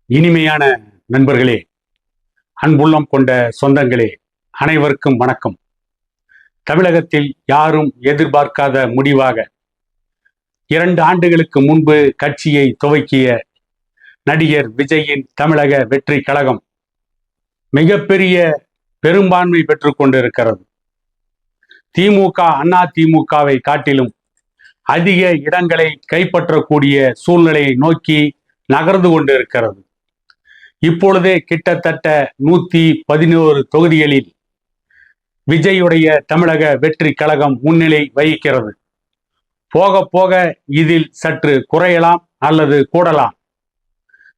இனிமையான நண்பர்களே, அன்புள்ளம் கொண்ட சொந்தங்களே, அனைவருக்கும் வணக்கம். தமிழகத்தில் யாரும் எதிர்பார்க்காத முடிவாக 2 ஆண்டுகளுக்கு முன்பு கட்சியை துவக்கிய நடிகர் விஜயின் தமிழக வெற்றி கழகம் மிகப்பெரிய பெரும்பான்மை பெற்றுக் கொண்டிருக்கிறது. திமுக அதிமுகவை காட்டிலும் அதிக இடங்களை கைப்பற்றக்கூடிய சூழ்நிலையை நோக்கி நகர்ந்து கொண்டிருக்கிறது. இப்பொழுதே கிட்டத்தட்ட 111 தொகுதிகளில் விஜயுடைய தமிழக வெற்றி கழகம் முன்னிலை வகிக்கிறது. போக போக இதில் சற்று குறையலாம் அல்லது கூடலாம்.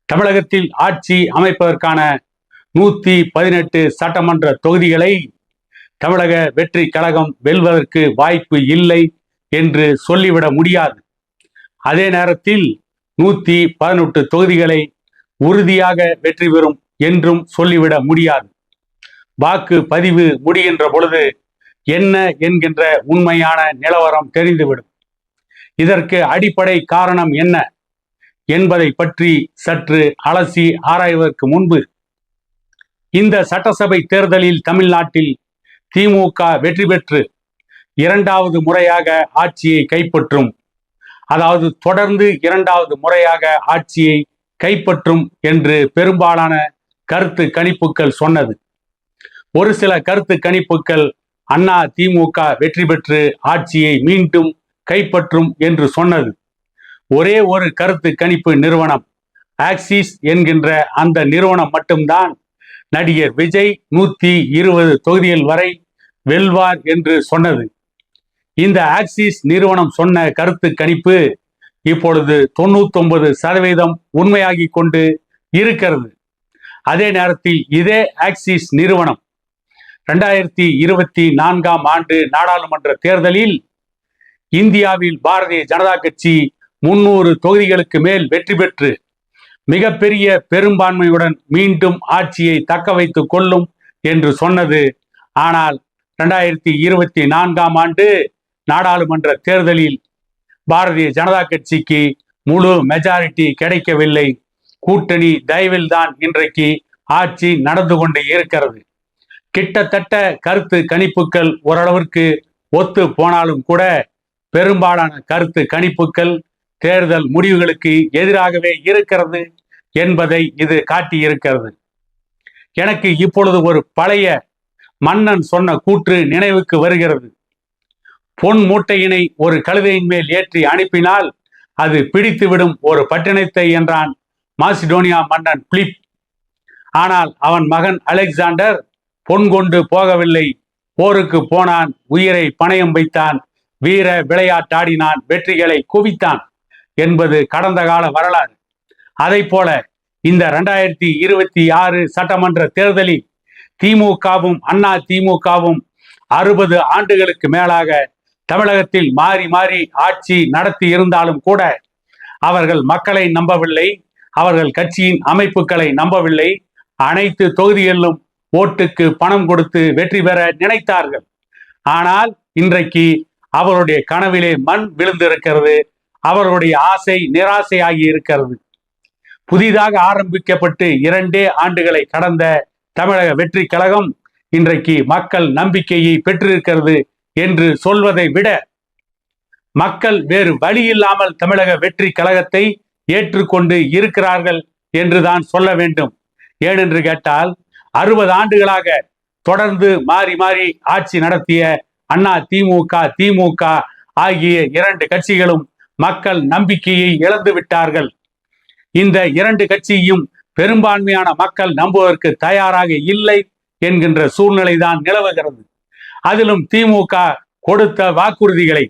தமிழகத்தில் ஆட்சி அமைப்பதற்கான 118 சட்டமன்ற தொகுதிகளை தமிழக வெற்றி கழகம் வெல்வதற்கு வாய்ப்பு இல்லை என்று சொல்லிவிட முடியாது. அதே நேரத்தில் 118 தொகுதிகளை உறுதியாக வெற்றி பெறும் என்றும் சொல்லிவிட முடியாது. வாக்கு பதிவு முடிகின்ற பொழுது என்ன என்கின்ற உண்மையான நிலவரம் தெரிந்துவிடும். இதற்கு அடிப்படை காரணம் என்ன என்பதை பற்றி சற்று அலசி ஆராய்வதற்கு முன்பு, இந்த சட்டசபை தேர்தலில் தமிழ்நாட்டில் திமுக வெற்றி பெற்று 2வது முறையாக ஆட்சியை கைப்பற்றும், அதாவது தொடர்ந்து 2வது முறையாக ஆட்சியை கைப்பற்றும் என்று பெரும்பாலான கருத்து கணிப்புகள் சொன்னது. ஒரு சில கருத்து கணிப்புகள் அதிமுக வெற்றி பெற்று ஆட்சியை மீண்டும் கைப்பற்றும் என்று சொன்னது. ஒரே ஒரு கருத்து கணிப்பு நிறுவனம் ஆக்சிஸ் என்கின்ற அந்த நிறுவனம் மட்டும்தான் நடிகர் விஜய் 120 தொகுதிகள் வரை வெல்வார் என்று சொன்னது. இந்த ஆக்சிஸ் நிறுவனம் சொன்ன கருத்து கணிப்பு இப்பொழுது 99% உண்மையாகி கொண்டு இருக்கிறது. அதே நேரத்தில் இதே ஆக்சிஸ் நிறுவனம் 2024ஆம் ஆண்டு நாடாளுமன்ற தேர்தலில் இந்தியாவில் பாரதிய ஜனதா கட்சி 300 தொகுதிகளுக்கு மேல் வெற்றி பெற்று மிகப்பெரிய பெரும்பான்மையுடன் மீண்டும் ஆட்சியை தக்க வைத்துக் கொள்ளும் என்று சொன்னது. ஆனால் 2024ஆம் ஆண்டு நாடாளுமன்ற தேர்தலில் பாரதிய ஜனதா கட்சிக்கு முழு மெஜாரிட்டி கிடைக்கவில்லை. கூட்டணி தயவில் தான் இன்றைக்கு ஆட்சி நடந்து கொண்டு இருக்கிறது. கிட்டத்தட்ட கருத்து கணிப்புகள் ஓரளவிற்கு ஒத்து போனாலும் கூட பெரும்பாலான கருத்து கணிப்புகள் தேர்தல் முடிவுகளுக்கு எதிராகவே இருக்கிறது என்பதை இது காட்டியிருக்கிறது. எனக்கு இப்பொழுது ஒரு பழைய மன்னன் சொன்ன கூற்று நினைவுக்கு வருகிறது. பொன் மூட்டையினை ஒரு கழுதையின் மேல் ஏற்றி அனுப்பினால் அது பிடித்துவிடும் ஒரு பட்டினத்தை என்றான் மாசிடோனியா மன்னன் பிலிப். ஆனால் அவன் மகன் அலெக்சாண்டர் பொன் கொண்டு போகவில்லை, போருக்கு போனான், உயிரை பணயம் வைத்தான், வீர விளையாட்டாடினான், வெற்றிகளை குவித்தான் என்பது கடந்த கால வரலாறு. அதை போல இந்த 2026 சட்டமன்ற தேர்தலில் திமுகவும் அதிமுகவும் 60 ஆண்டுகளுக்கு மேலாக தமிழகத்தில் மாறி மாறி ஆட்சி நடத்தி இருந்தாலும் கூட அவர்கள் மக்களை நம்பவில்லை, அவர்கள் கட்சியின் அமைப்புகளை நம்பவில்லை. அனைத்து தொகுதிகளிலும் ஓட்டுக்கு பணம் கொடுத்து வெற்றி பெற நினைத்தார்கள். ஆனால் இன்றைக்கு அவருடைய கனவிலே மண் விழுந்திருக்கிறது. அவர்களுடைய ஆசை நிராசையாகி இருக்கிறது. புதிதாக ஆரம்பிக்கப்பட்டு 2 ஆண்டுகளை கடந்த தமிழக வெற்றி கழகம் இன்றைக்கு மக்கள் நம்பிக்கையை பெற்றிருக்கிறது என்று சொல்வதை விட, மக்கள் வேறு வழி இல்லாமல் தமிழக வெற்றி கழகத்தை ஏற்றுக்கொண்டு இருக்கிறார்கள் என்றுதான் சொல்ல வேண்டும். ஏனென்று கேட்டால் 60 ஆண்டுகளாக தொடர்ந்து மாறி மாறி ஆட்சி நடத்திய அதிமுக திமுக ஆகிய 2 கட்சிகளும் மக்கள் நம்பிக்கையை இழந்து விட்டார்கள். இந்த 2 கட்சியும் பெரும்பான்மையான மக்கள் நம்புவதற்கு தயாராக இல்லை என்கின்ற சூழ்நிலை தான் நிலவுகிறது. அதிலும் திமுக கொடுத்த வாக்குறுதிகளை,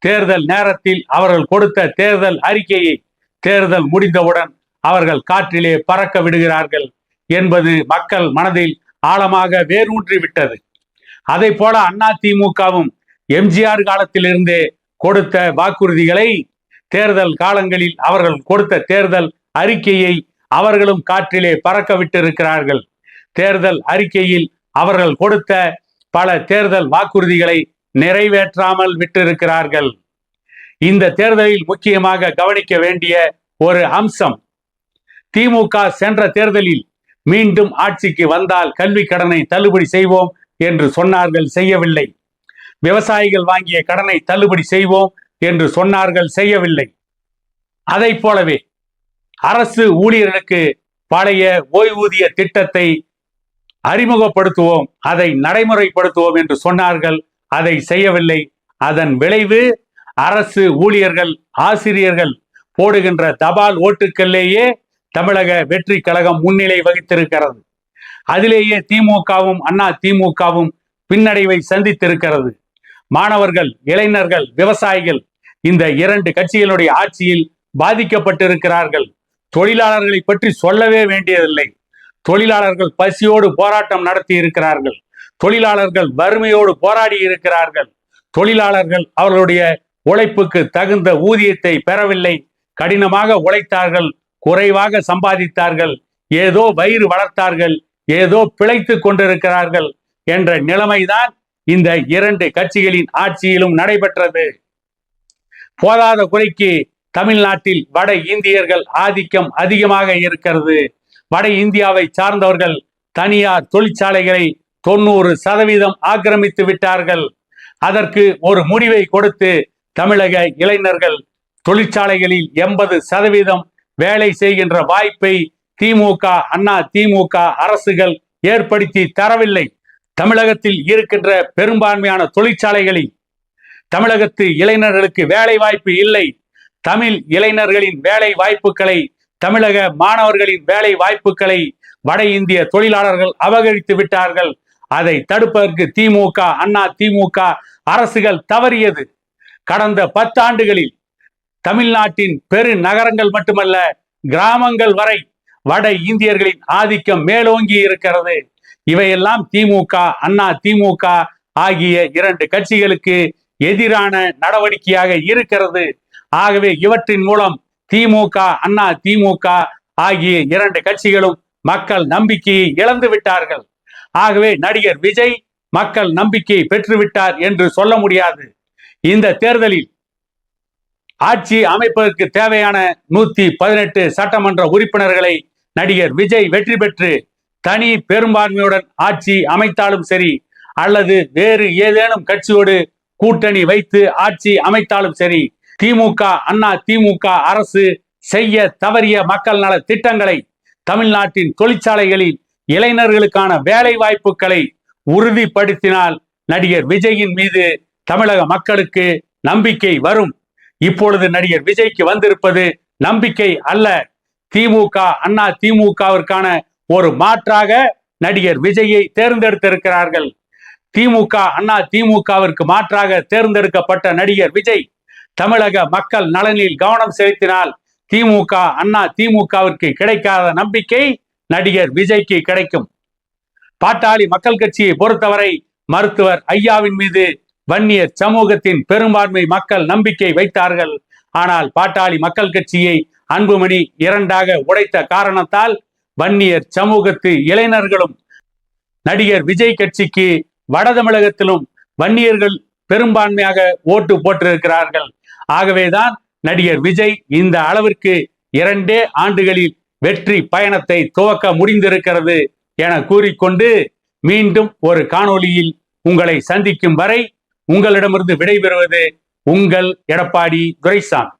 தேர்தல் நேரத்தில் அவர்கள் கொடுத்த தேர்தல் அறிக்கையை தேர்தல் முடிந்தவுடன் அவர்கள் காற்றிலே பறக்க விடுகிறார்கள் என்பது மக்கள் மனதில் ஆழமாக வேரூன்றி விட்டது. அதை போல அதிமுகவும் எம்ஜிஆர் காலத்திலிருந்தே கொடுத்த வாக்குறுதிகளை, தேர்தல் காலங்களில் அவர்கள் கொடுத்த தேர்தல் அறிக்கையை அவர்களும் காற்றிலே பறக்க விட்டிருக்கிறார்கள். தேர்தல் அறிக்கையில் அவர்கள் கொடுத்த பல தேர்தல் வாக்குறுதிகளை நிறைவேற்றாமல் விட்டிருக்கிறார்கள். இந்த தேர்தலில் முக்கியமாக கவனிக்க வேண்டிய ஒரு அம்சம், திமுக சென்ற தேர்தலில் மீண்டும் ஆட்சிக்கு வந்தால் கல்வி கடனை தள்ளுபடி செய்வோம் என்று சொன்னார்கள், செய்யவில்லை. விவசாயிகள் வாங்கிய கடனை தள்ளுபடி செய்வோம் என்று சொன்னார்கள், செய்யவில்லை. அதை போலவே அரசு ஊழியர்களுக்கு பழைய ஓய்வூதிய திட்டத்தை அறிமுகப்படுத்துவோம், அதை நடைமுறைப்படுத்துவோம் என்று சொன்னார்கள், அதை செய்யவில்லை. அதன் விளைவு அரசு ஊழியர்கள், ஆசிரியர்கள் போடுகின்ற தபால் ஓட்டுக்களிலேயே தமிழக வெற்றி கழகம் முன்னிலை வகித்திருக்கிறது. அதிலேயே திமுகவும் அண்ணா திமுகவும் பின்னடைவை சந்தித்திருக்கிறது. மாணவர்கள், இளைஞர்கள், விவசாயிகள் இந்த இரண்டு கட்சிகளுடைய ஆட்சியில் பாதிக்கப்பட்டிருக்கிறார்கள். தொழிலாளர்களை பற்றி சொல்லவே வேண்டியதில்லை. தொழிலாளர்கள் பசியோடு போராட்டம் நடத்தி இருக்கிறார்கள். தொழிலாளர்கள் வறுமையோடு போராடி இருக்கிறார்கள். தொழிலாளர்கள் அவர்களுடைய உழைப்புக்கு தகுந்த ஊதியத்தை பெறவில்லை. கடினமாக உழைத்தார்கள், குறைவாக சம்பாதித்தார்கள், ஏதோ வயிறு வளர்த்தார்கள், ஏதோ பிழைத்து கொண்டிருக்கிறார்கள் என்ற நிலைமைதான் இந்த இரண்டு கட்சிகளின் ஆட்சியிலும் நடைபெற்றது. போதாத குறைக்கு தமிழ்நாட்டில் வட இந்தியர்கள் ஆதிக்கம் அதிகமாக இருக்கிறது. வட இந்தியாவை சார்ந்தவர்கள் தனியார் தொழிற்சாலைகளை 90% ஆக்கிரமித்து விட்டார்கள். அதற்கு ஒரு முடிவை கொடுத்து தமிழக இளைஞர்கள் தொழிற்சாலைகளில் 80% வேலை செய்கின்ற வாய்ப்பை திமுக, அண்ணா திமுக அரசுகள் ஏற்படுத்தி தரவில்லை. தமிழகத்தில் இருக்கின்ற பெரும்பான்மையான தொழிற்சாலைகளில் தமிழகத்து இளைஞர்களுக்கு வேலை வாய்ப்பு இல்லை. தமிழ் இளைஞர்களின் வேலை வாய்ப்புகளை, தமிழக மாணவர்களின் வேலை வாய்ப்புகளை வட இந்திய தொழிலாளர்கள் அபகரித்து விட்டார்கள். அதை தடுப்பதற்கு திமுக, அண்ணா திமுக அரசுகள் தவறியது. கடந்த 10 ஆண்டுகளில் தமிழ்நாட்டின் பெரு நகரங்கள் மட்டுமல்ல, கிராமங்கள் வரை வட இந்தியர்களின் ஆதிக்கம் மேலோங்கி இருக்கிறது. இவையெல்லாம் திமுக, அண்ணா திமுக ஆகிய இரண்டு கட்சிகளுக்கு எதிரான நடவடிக்கையாக இருக்கிறது. ஆகவே இவற்றின் மூலம் திமுக, அண்ணா திமுக ஆகிய இரண்டு கட்சிகளும் மக்கள் நம்பிக்கையை இழந்து விட்டார்கள். ஆகவே நடிகர் விஜய் மக்கள் நம்பிக்கையை பெற்றுவிட்டார் என்று சொல்ல முடியாது. இந்த தேர்தலில் ஆட்சி அமைப்பதற்கு தேவையான 118 சட்டமன்ற உறுப்பினர்களை நடிகர் விஜய் வெற்றி பெற்று தனி பெரும்பான்மையுடன் ஆட்சி அமைத்தாலும் சரி, அல்லது வேறு ஏதேனும் கட்சியோடு கூட்டணி வைத்து ஆட்சி அமைத்தாலும் சரி, திமுக, அண்ணா திமுக அரசு செய்ய தவறிய மக்கள் நல திட்டங்களை, தமிழ்நாட்டின் தொழிற்சாலைகளில் இளைஞர்களுக்கான வேலை வாய்ப்புகளை உறுதிப்படுத்தினால் நடிகர் விஜயின் மீது தமிழக மக்களுக்கு நம்பிக்கை வரும். இப்பொழுது நடிகர் விஜய்க்கு வந்திருப்பது நம்பிக்கை அல்ல, திமுக, அண்ணா திமுகவிற்கான ஒரு மாற்றாக நடிகர் விஜயை தேர்ந்தெடுத்திருக்கிறார்கள். திமுக, அண்ணா திமுகவிற்கு மாற்றாக தேர்ந்தெடுக்கப்பட்ட நடிகர் விஜய் தமிழக மக்கள் நலனில் கவனம் செலுத்தினால் திமுக, அண்ணா திமுகவிற்கு கிடைக்காத நம்பிக்கை நடிகர் விஜய்க்கு கிடைக்கும். பாட்டாளி மக்கள் கட்சியை பொறுத்தவரை மருத்துவர் ஐயாவின் மீது வன்னியர் சமூகத்தின் பெரும்பான்மை மக்கள் நம்பிக்கை வைத்தார்கள். ஆனால் பாட்டாளி மக்கள் கட்சியை அன்புமணி 2ஆக உடைத்த காரணத்தால் வன்னியர் சமூகத்து இளைஞர்களும் நடிகர் விஜய் கட்சிக்கு வட தமிழகத்திலும் வன்னியர்கள் பெரும்பான்மையாக ஓட்டு போட்டிருக்கிறார்கள். ஆகவேதான் நடிகர் விஜய் இந்த அளவிற்கு 2 ஆண்டுகளில் வெற்றி பயணத்தை துவக்க முடிந்திருக்கிறது என கூறிக்கொண்டு மீண்டும் ஒரு காணொளியில் உங்களை சந்திக்கும் வரை உங்களிடமிருந்து விடைபெறுவது உங்கள் எடப்பாடி துரைசாமி.